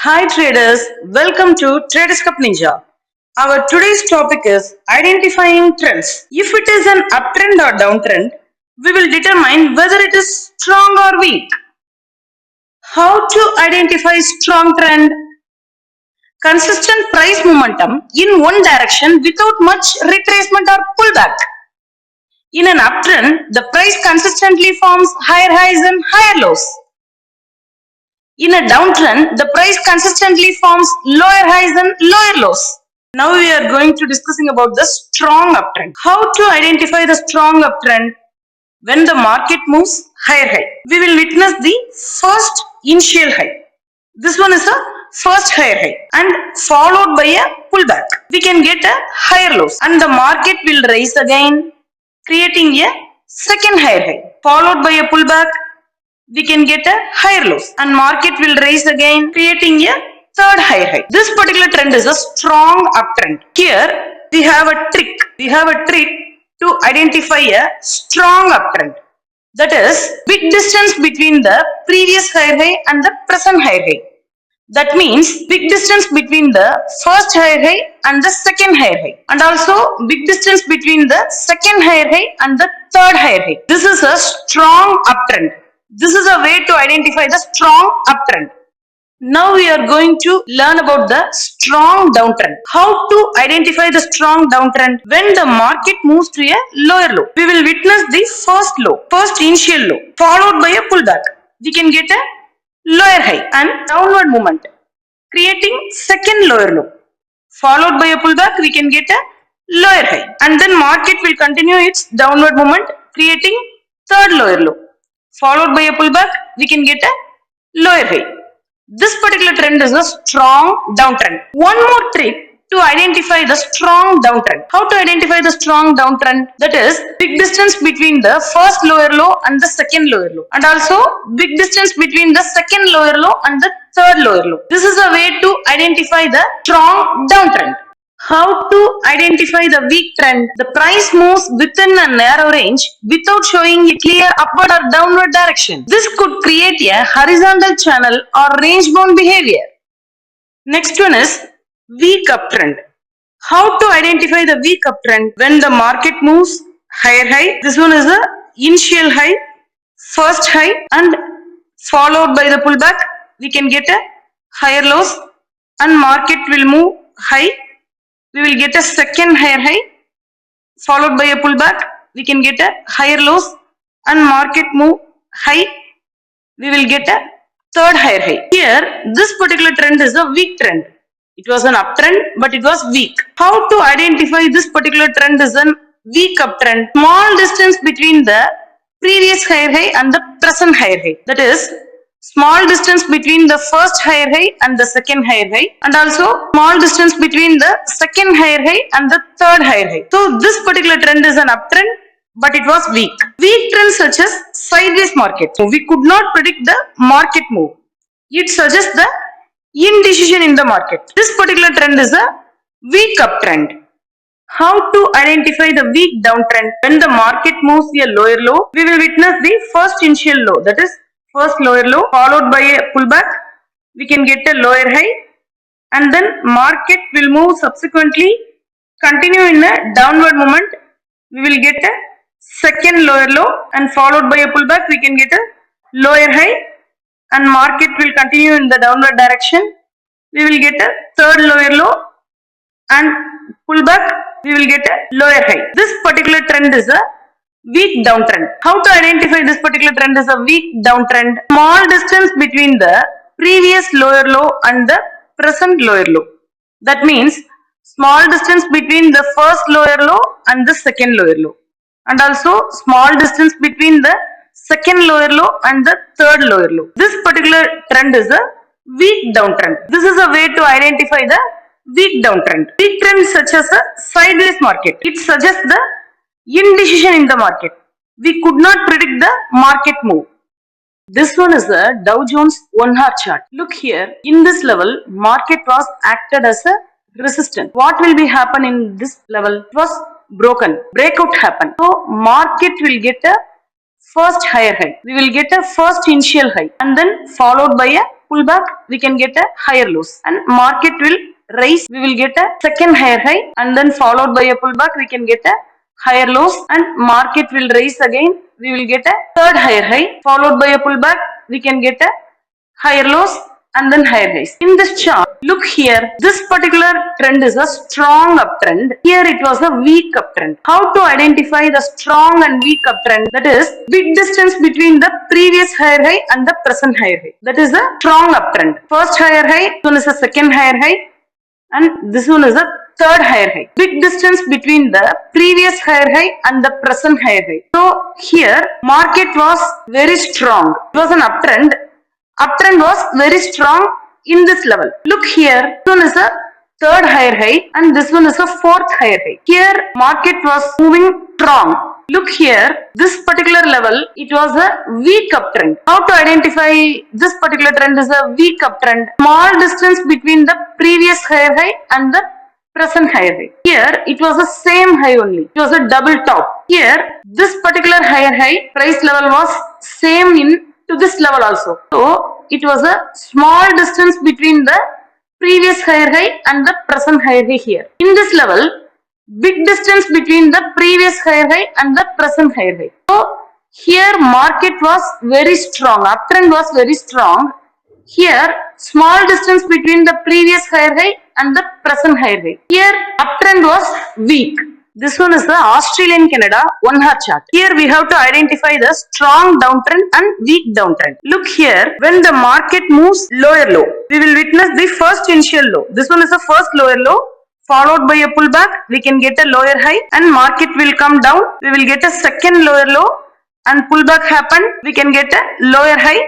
Hi traders, welcome to TradersHub Ninja. Our today's topic is identifying trends. If it is an uptrend or downtrend, we will determine whether it is strong or weak. How to identify strong trend? Consistent price momentum in one direction without much retracement or pullback. In an uptrend, the price consistently forms higher highs and higher lows. In a downtrend, the price consistently forms lower highs and lower lows. Now we are going to discussing about the strong uptrend. How to identify the strong uptrend? When the market moves higher high, we will witness the first initial high. This one is a first higher high and followed by a pullback. We can get a higher lows and the market will rise again, creating a second higher high followed by a pullback. We can get a higher lows and market will rise again, creating a third higher high. This particular trend is a strong uptrend. Here we have a trick. We have a trick to identify a strong uptrend. That is big distance between the previous higher high and the present higher high. That means big distance between the first higher high and the second higher high, and also big distance between the second higher high and the third higher high. This is a strong uptrend. This is a way to identify the strong uptrend. Now we are going to learn about the strong downtrend. How to identify the strong downtrend? When the market moves to a lower low, we will witness the first low, first initial low, followed by a pullback. We can get a lower high and downward movement, creating second lower low, followed by a pullback. We can get a lower high, and then market will continue its downward movement, creating third lower low, followed by a pullback. We can get a lower high. This particular trend is a strong downtrend. One more trick to identify the strong downtrend. How to identify the strong downtrend? That is big distance between the first lower low and the second lower low, and also big distance between the second lower low and the third lower low. This is a way to identify the strong downtrend. How to identify the weak trend? The price moves within a narrow range without showing a clear upward or downward direction. This could create a horizontal channel or range bound behavior. Next one is weak uptrend. How to identify the weak uptrend? When the market moves higher high, this one is the initial high, first high, and followed by the pullback. We can get a higher lows and market will move high. We will get a second higher high followed by a pullback. We can get a higher lows and market move high. We will get a third higher high. Here this particular trend is a weak trend. It was an uptrend but it was weak. How to identify this particular trend is a weak uptrend? Small distance between the previous higher high and the present higher high. That is small distance between the first higher high and the second higher high, and also small distance between the second higher high and the third higher high. So this particular trend is an uptrend but it was weak. Weak trends such as sideways market. So we could not predict the market move. It suggests the indecision in the market. This particular trend is a weak uptrend. How to identify the weak downtrend? When the market moves a lower low, we will witness the first initial low, that is first lower low followed by a pullback. We can get a lower high and then market will move subsequently, continue in a downward movement. We will get a second lower low and followed by a pullback. We can get a lower high and market will continue in the downward direction. We will get a third lower low and pullback. We will get a lower high. This particular trend is a weak downtrend. How to identify this particular trend as a weak downtrend? Small distance between the previous lower low and the present lower low. That means small distance between the first lower low and the second lower low, and also small distance between the second lower low and the third lower low. This particular trend is a weak downtrend. This is a way to identify the weak downtrend. Weak trend such as a sideways market. It suggests the indecision in the market. We could not predict the market move. This one is the Dow Jones 1 hour chart. Look here, in this level, market was acted as a resistance. What will be happen in this level? It was broken. Breakout happened. So market will get a first higher high. We will get a first initial high and then followed by a pullback, we can get a higher lows, and market will rise, we will get a second higher high, and then followed by a pullback, we can get a higher lows, and market will rise again, we will get a third higher high, followed by a pullback, we can get a higher lows, and then higher highs. In this chart, look here, this particular trend is a strong uptrend. Here it was a weak uptrend. How to identify the strong and weak uptrend? That is big distance between the previous higher high and the present higher high. That is a strong uptrend. First higher high, this one is a second higher high, and this one is a third higher high. Big distance between the previous higher high and the present higher high. So here market was very strong. It was an uptrend. Uptrend was very strong in this level. Look here, this one is a third higher high and this one is a fourth higher high. Here market was moving strong. Look here, this particular level, it was a weak uptrend. How to identify this particular trend is a weak uptrend? Small distance between the previous higher high and the present higher high. Here it was the same high only. It was a double top. Here this particular higher high price level was same in to this level also. So it was a small distance between the previous higher high and the present higher high here. In this level, big distance between the previous higher high and the present higher high. So here market was very strong. Uptrend was very strong. Here small distance between the previous higher high and the present higher high. Here uptrend was weak. This one is the Australian Canada 1 hour chart. Here we have to identify the strong downtrend and weak downtrend. Look here, when the market moves lower low, we will witness the first initial low. This one is the first lower low, followed by a pullback, we can get a lower high, and market will come down. We will get a second lower low, and pullback happen, we can get a lower high,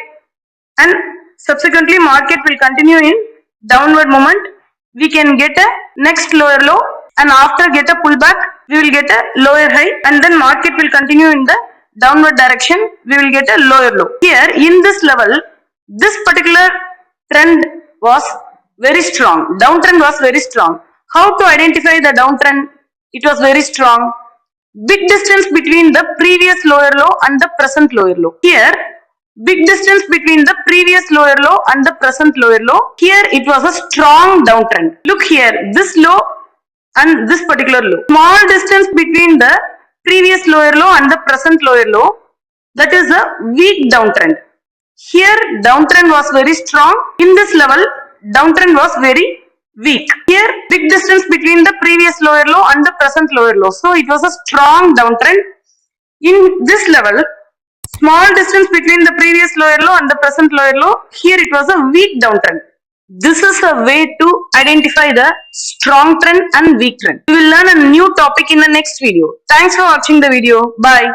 and subsequently market will continue in downward movement. We can get a next lower low, and after get a pullback, we will get a lower high, and then market will continue in the downward direction. We will get a lower low. Here in this level, this particular trend was very strong. Downtrend was very strong. How to identify the downtrend? It was very strong. Big distance between the previous lower low and the present lower low. Here big distance between the previous lower low and the present lower low. Here it was a strong downtrend. Look here, this low and this particular low. Small distance between the previous lower low and the present lower low. That is a weak downtrend. Here downtrend was very strong. In this level, downtrend was very weak. Here big distance between the previous lower low and the present lower low. So it was a strong downtrend. In this level, small distance between the previous lower low and the present lower low. Here it was a weak downtrend. This is a way to identify the strong trend and weak trend. We will learn a new topic in the next video. Thanks for watching the video. Bye.